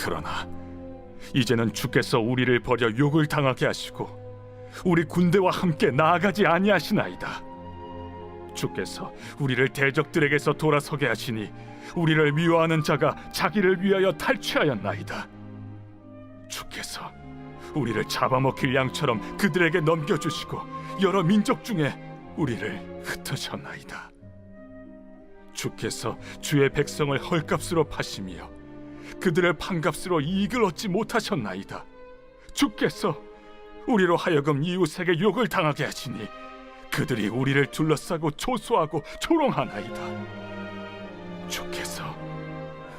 그러나 이제는 주께서 우리를 버려 욕을 당하게 하시고 우리 군대와 함께 나아가지 아니하시나이다. 주께서 우리를 대적들에게서 돌아서게 하시니 우리를 미워하는 자가 자기를 위하여 탈취하였나이다. 주께서 우리를 잡아먹힐 양처럼 그들에게 넘겨주시고 여러 민족 중에 우리를 흩으셨나이다. 주께서 주의 백성을 헐값으로 파시며 그들을 판값으로 이익을 얻지 못하셨나이다. 주께서 우리로 하여금 이웃에게 욕을 당하게 하시니 그들이 우리를 둘러싸고 조소하고 조롱하나이다. 주께서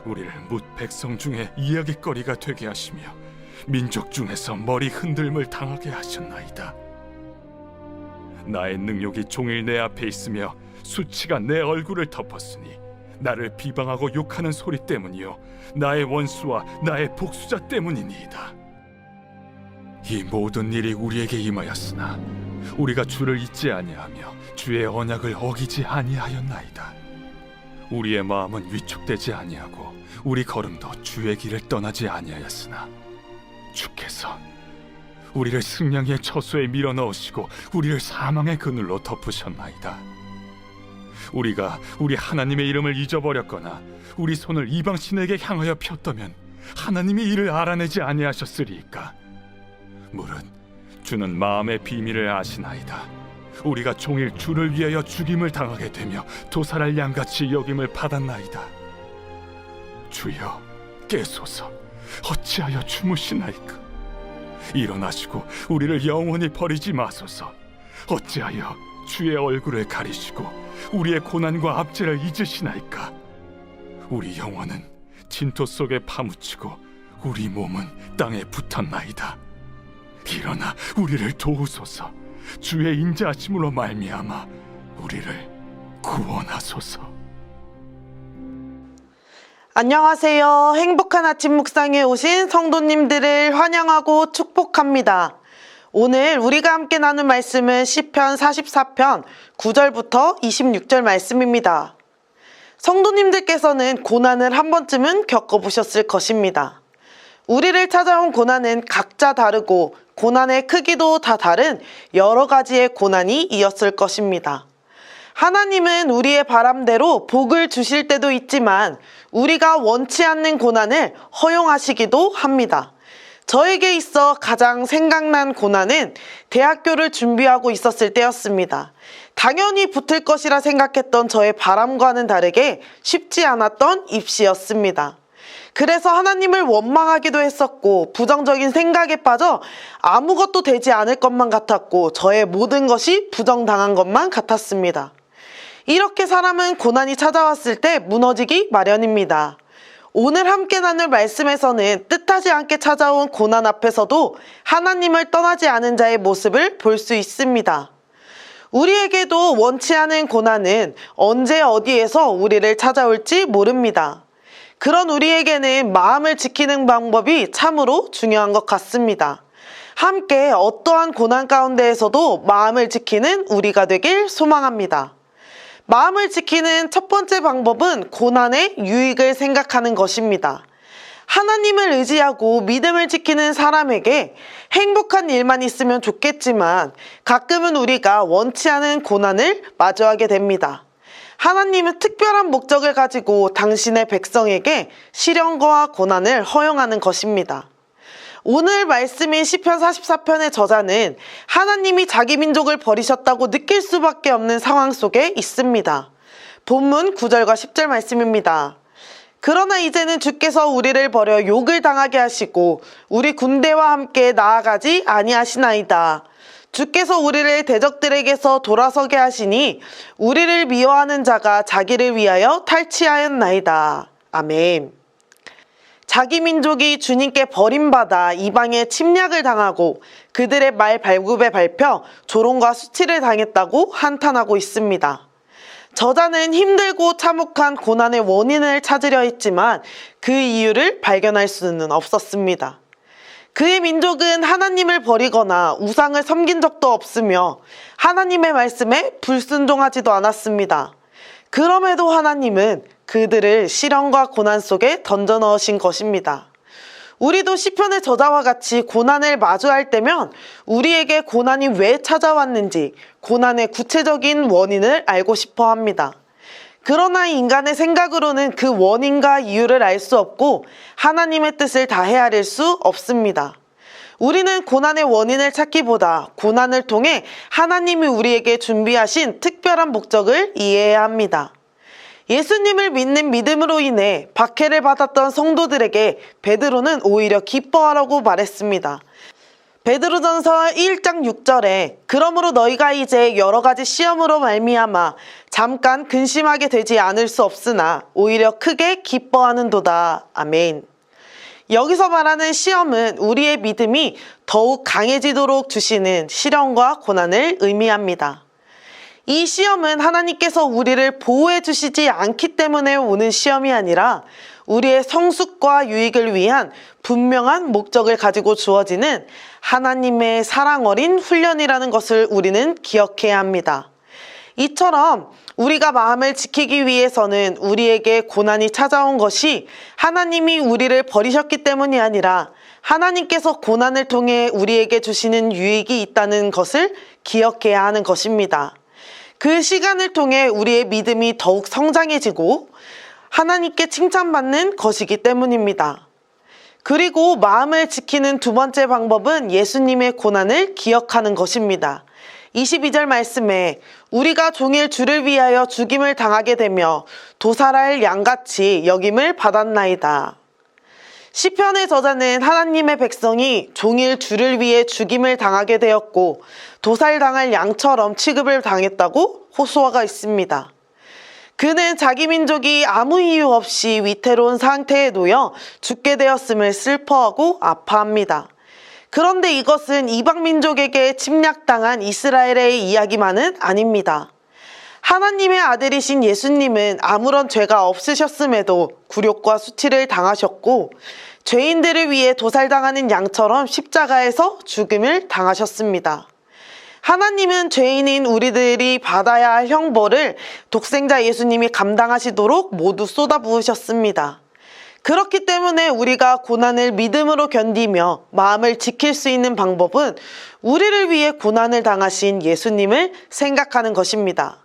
우리를 뭇 백성 중에 이야깃거리가 되게 하시며 민족 중에서 머리 흔들림을 당하게 하셨나이다. 나의 능욕이 종일 내 앞에 있으며 수치가 내 얼굴을 덮었으니 나를 비방하고 욕하는 소리 때문이요 나의 원수와 나의 복수자 때문이니이다. 이 모든 일이 우리에게 임하였으나 우리가 주를 잊지 아니하며 주의 언약을 어기지 아니하였나이다. 우리의 마음은 위축되지 아니하고 우리 걸음도 주의 길을 떠나지 아니하였으나 주께서 우리를 승냥이의 처소에 밀어넣으시고 우리를 사망의 그늘로 덮으셨나이다. 우리가 우리 하나님의 이름을 잊어버렸거나 우리 손을 이방 신에게 향하여 폈다면 하나님이 이를 알아내지 아니하셨으리이까. 물은 주는 마음의 비밀을 아시나이다. 우리가 종일 주를 위하여 죽임을 당하게 되며 도살할 양같이 여김을 받았나이다. 주여 깨소서. 어찌하여 주무시나이까. 일어나시고 우리를 영원히 버리지 마소서. 어찌하여 주의 얼굴을 가리시고 우리의 고난과 압제를 잊으시나이까. 우리 영혼은 진토 속에 파묻히고 우리 몸은 땅에 붙었나이다. 일어나 우리를 도우소서. 주의 인자하심으로 말미암아 우리를 구원하소서. 안녕하세요. 행복한 아침 묵상에 오신 성도님들을 환영하고 축복합니다. 오늘 우리가 함께 나눌 말씀은 시편 44편 9절부터 26절 말씀입니다. 성도님들께서는 고난을 한 번쯤은 겪어보셨을 것입니다. 우리를 찾아온 고난은 각자 다르고 고난의 크기도 다 다른 여러 가지의 고난이 이었을 것입니다. 하나님은 우리의 바람대로 복을 주실 때도 있지만 우리가 원치 않는 고난을 허용하시기도 합니다. 저에게 있어 가장 생각난 고난은 대학교를 준비하고 있었을 때였습니다. 당연히 붙을 것이라 생각했던 저의 바람과는 다르게 쉽지 않았던 입시였습니다. 그래서 하나님을 원망하기도 했었고 부정적인 생각에 빠져 아무것도 되지 않을 것만 같았고 저의 모든 것이 부정당한 것만 같았습니다. 이렇게 사람은 고난이 찾아왔을 때 무너지기 마련입니다. 오늘 함께 나눌 말씀에서는 뜻하지 않게 찾아온 고난 앞에서도 하나님을 떠나지 않은 자의 모습을 볼 수 있습니다. 우리에게도 원치 않은 고난은 언제 어디에서 우리를 찾아올지 모릅니다. 그런 우리에게는 마음을 지키는 방법이 참으로 중요한 것 같습니다. 함께 어떠한 고난 가운데에서도 마음을 지키는 우리가 되길 소망합니다. 마음을 지키는 첫 번째 방법은 고난의 유익을 생각하는 것입니다. 하나님을 의지하고 믿음을 지키는 사람에게 행복한 일만 있으면 좋겠지만 가끔은 우리가 원치 않은 고난을 마주하게 됩니다. 하나님은 특별한 목적을 가지고 당신의 백성에게 시련과 고난을 허용하는 것입니다. 오늘 말씀인 시편 44편의 저자는 하나님이 자기 민족을 버리셨다고 느낄 수밖에 없는 상황 속에 있습니다. 본문 9절과 10절 말씀입니다. 그러나 이제는 주께서 우리를 버려 욕을 당하게 하시고 우리 군대와 함께 나아가지 아니하시나이다. 주께서 우리를 대적들에게서 돌아서게 하시니 우리를 미워하는 자가 자기를 위하여 탈취하였나이다. 아멘. 자기 민족이 주님께 버림받아 이방에 침략을 당하고 그들의 말 발굽에 밟혀 조롱과 수치를 당했다고 한탄하고 있습니다. 저자는 힘들고 참혹한 고난의 원인을 찾으려 했지만 그 이유를 발견할 수는 없었습니다. 그의 민족은 하나님을 버리거나 우상을 섬긴 적도 없으며 하나님의 말씀에 불순종하지도 않았습니다. 그럼에도 하나님은 그들을 시련과 고난 속에 던져 넣으신 것입니다. 우리도 시편의 저자와 같이 고난을 마주할 때면 우리에게 고난이 왜 찾아왔는지 고난의 구체적인 원인을 알고 싶어 합니다. 그러나 인간의 생각으로는 그 원인과 이유를 알 수 없고 하나님의 뜻을 다 헤아릴 수 없습니다. 우리는 고난의 원인을 찾기보다 고난을 통해 하나님이 우리에게 준비하신 특별한 목적을 이해해야 합니다. 예수님을 믿는 믿음으로 인해 박해를 받았던 성도들에게 베드로는 오히려 기뻐하라고 말했습니다. 베드로전서 1장 6절에 그러므로 너희가 이제 여러 가지 시험으로 말미암아 잠깐 근심하게 되지 않을 수 없으나 오히려 크게 기뻐하는도다. 아멘. 여기서 말하는 시험은 우리의 믿음이 더욱 강해지도록 주시는 시련과 고난을 의미합니다. 이 시험은 하나님께서 우리를 보호해 주시지 않기 때문에 오는 시험이 아니라 우리의 성숙과 유익을 위한 분명한 목적을 가지고 주어지는 하나님의 사랑 어린 훈련이라는 것을 우리는 기억해야 합니다. 이처럼 우리가 마음을 지키기 위해서는 우리에게 고난이 찾아온 것이 하나님이 우리를 버리셨기 때문이 아니라 하나님께서 고난을 통해 우리에게 주시는 유익이 있다는 것을 기억해야 하는 것입니다. 그 시간을 통해 우리의 믿음이 더욱 성장해지고 하나님께 칭찬받는 것이기 때문입니다. 그리고 마음을 지키는 두 번째 방법은 예수님의 고난을 기억하는 것입니다. 22절 말씀에 우리가 종일 주를 위하여 죽임을 당하게 되며 도살할 양같이 여김을 받았나이다. 시편의 저자는 하나님의 백성이 종일 주를 위해 죽임을 당하게 되었고 도살당할 양처럼 취급을 당했다고 호소하고 있습니다. 그는 자기 민족이 아무 이유 없이 위태로운 상태에 놓여 죽게 되었음을 슬퍼하고 아파합니다. 그런데 이것은 이방 민족에게 침략당한 이스라엘의 이야기만은 아닙니다. 하나님의 아들이신 예수님은 아무런 죄가 없으셨음에도 굴욕과 수치를 당하셨고 죄인들을 위해 도살당하는 양처럼 십자가에서 죽음을 당하셨습니다. 하나님은 죄인인 우리들이 받아야 할 형벌을 독생자 예수님이 감당하시도록 모두 쏟아부으셨습니다. 그렇기 때문에 우리가 고난을 믿음으로 견디며 마음을 지킬 수 있는 방법은 우리를 위해 고난을 당하신 예수님을 생각하는 것입니다.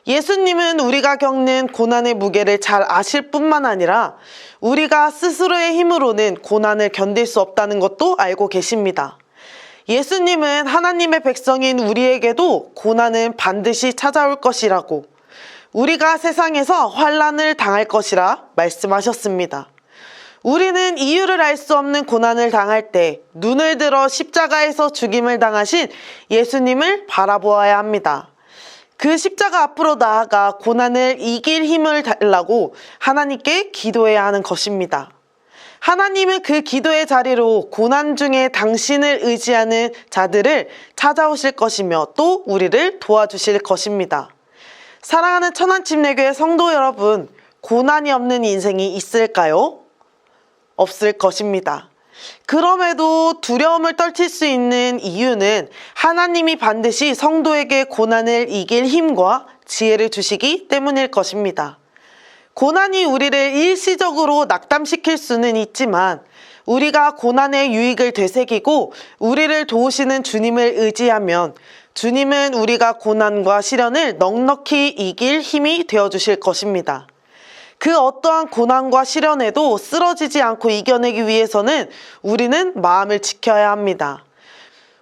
예수님은 우리가 겪는 고난의 무게를 잘 아실 뿐만 아니라 우리가 스스로의 힘으로는 고난을 견딜 수 없다는 것도 알고 계십니다. 예수님은 하나님의 백성인 우리에게도 고난은 반드시 찾아올 것이라고 우리가 세상에서 환난을 당할 것이라 말씀하셨습니다. 우리는 이유를 알 수 없는 고난을 당할 때 눈을 들어 십자가에서 죽임을 당하신 예수님을 바라보아야 합니다. 그 십자가 앞으로 나아가 고난을 이길 힘을 달라고 하나님께 기도해야 하는 것입니다. 하나님은 그 기도의 자리로 고난 중에 당신을 의지하는 자들을 찾아오실 것이며 또 우리를 도와주실 것입니다. 사랑하는 천안침례교회 성도 여러분, 고난이 없는 인생이 있을까요? 없을 것입니다. 그럼에도 두려움을 떨칠 수 있는 이유는 하나님이 반드시 성도에게 고난을 이길 힘과 지혜를 주시기 때문일 것입니다. 고난이 우리를 일시적으로 낙담시킬 수는 있지만 우리가 고난의 유익을 되새기고 우리를 도우시는 주님을 의지하면 주님은 우리가 고난과 시련을 넉넉히 이길 힘이 되어주실 것입니다. 그 어떠한 고난과 시련에도 쓰러지지 않고 이겨내기 위해서는 우리는 마음을 지켜야 합니다.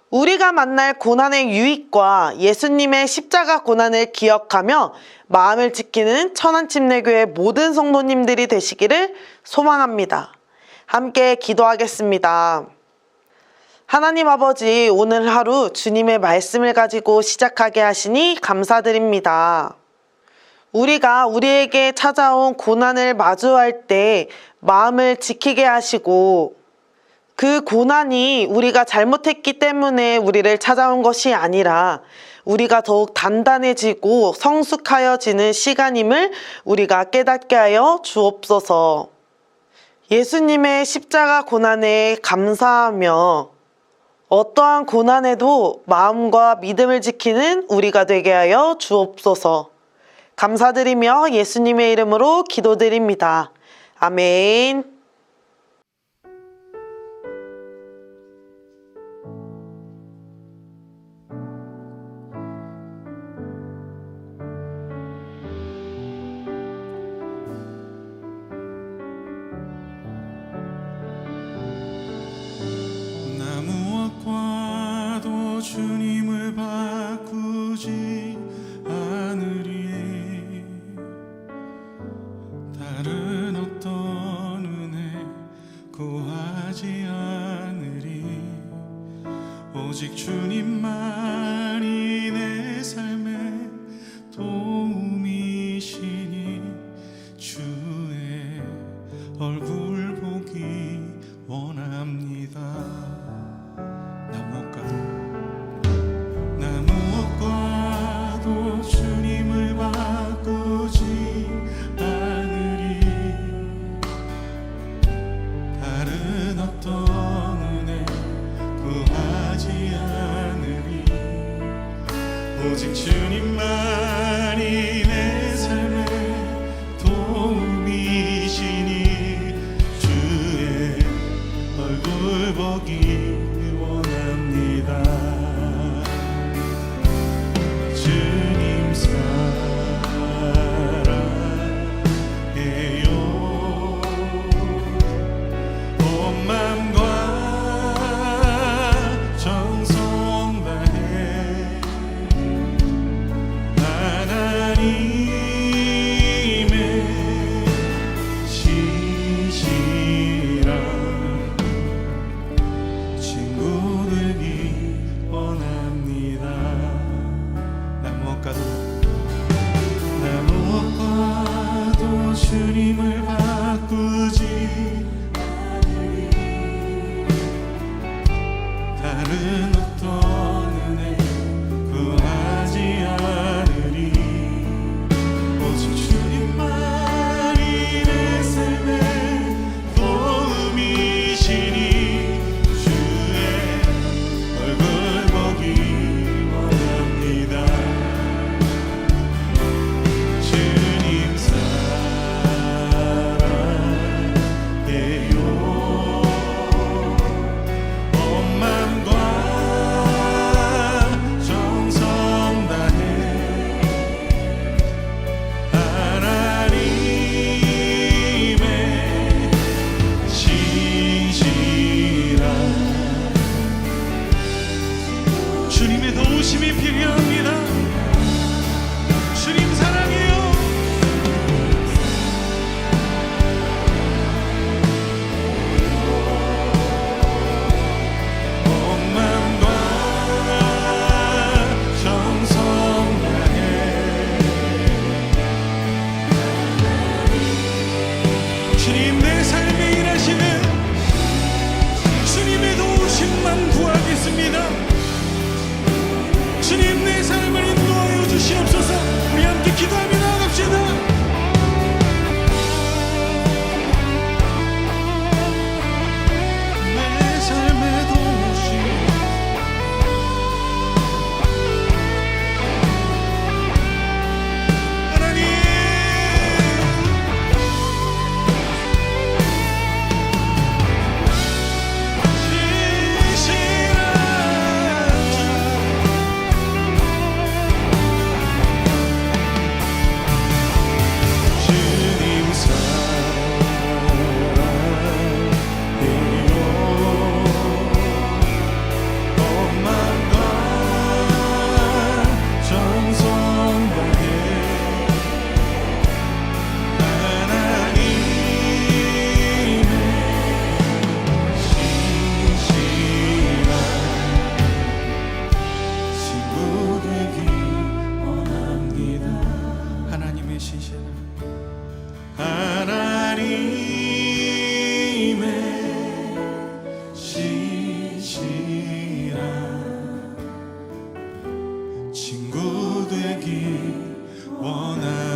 우리가 만날 고난의 유익과 예수님의 십자가 고난을 기억하며 마음을 지키는 천안침례교회 모든 성도님들이 되시기를 소망합니다. 함께 기도하겠습니다. 하나님 아버지, 오늘 하루 주님의 말씀을 가지고 시작하게 하시니 감사드립니다. 우리가 우리에게 찾아온 고난을 마주할 때 마음을 지키게 하시고 그 고난이 우리가 잘못했기 때문에 우리를 찾아온 것이 아니라 우리가 더욱 단단해지고 성숙하여지는 시간임을 우리가 깨닫게 하여 주옵소서. 예수님의 십자가 고난에 감사하며 어떠한 고난에도 마음과 믿음을 지키는 우리가 되게 하여 주옵소서. 감사드리며 예수님의 이름으로 기도드립니다. 아멘. 다른 어떤 은혜 구하지 않으리. 오직 주님만이 내 삶의 도움이시니 주의 얼굴 보기 원합니다. 나 무엇과도 주님을 바꾸지 않으리. 다른 어떤 은혜 구하지 않으리. 오직 주님만이 내 삶의 도움이시니 주의 얼굴 보기 원합니다. 주님 사랑해요. 온 맘과 정성 다해 하나님의 신실한 친구 되기 원합니다. 나 무엇과도 주님을 바꾸지 않으리. 다른 어떤 은혜 구하지 않으리. 오직 주님만이 내 삶의 도움이시니 주의 얼굴 보기 원합니다. 주님 사랑해요. 온 맘과 정성 다해 하나님의 신실한 주님의 도우심이 필요합니다. 주님 사랑해요. 온 맘과 정성 다해 주님 내 삶에 일하시는 주님의 도우심만 구하겠습니다. 주님 내 삶을 인도하여 주시옵소서. 우리 함께 기도하며 나아갑시다. 내 삶의 도우심 하나님 주님 사랑해요. 온 맘과 정성 다해 하나님의 신실한 친구 되기 원합니다. 하나님의 신실한 친구 되기 원합니다.